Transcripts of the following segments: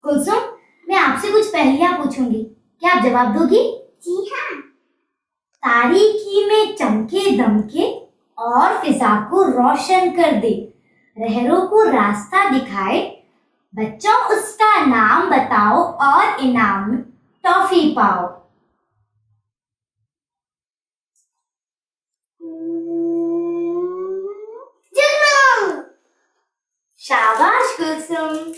कुलसुम, मैं आपसे कुछ पहेलियां पूछूंगी, क्या आप जवाब दोगी? जी हाँ। तारीकी में चमके दमके और फिजा को रोशन कर दे, रहरों को रास्ता दिखाए, बच्चों उसका नाम बताओ और इनाम में टॉफी पाओ। शाबाश कुलसुम।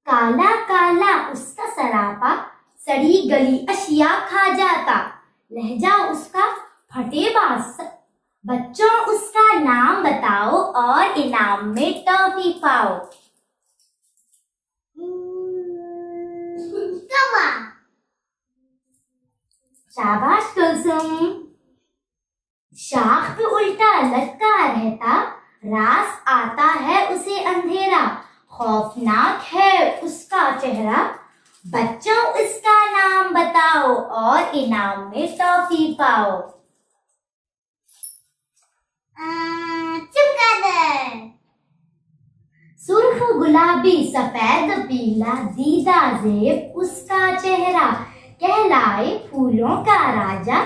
काला काला उसका सरापा, सड़ी गली अशिया खा जाता, लहजा उसका फटेबाज, बच्चों उसका नाम बताओ और इनाम में टॉफी पाओ। शाबाश कुलसुम। शाख पे उल्टा लटका रहता, रास आता है उसे अंधेरा, खौफनाक है उसका चेहरा, बच्चों उसका नाम बताओ और इनाम में टॉफी पाओ। चमगादड़। सुर्ख गुलाबी सफेद पीला दीदा जेब उसका चेहरा, कहलाए फूलों का राजा,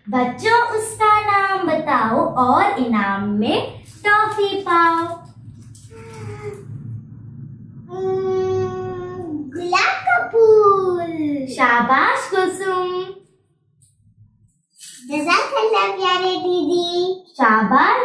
बच्चों उसका नाम बताओ और इनाम में टॉफी पाओ। गुलाब का फूल। शाबाश कुलसुम। जज़ाकल्लाह प्यारे दीदी। शाबाश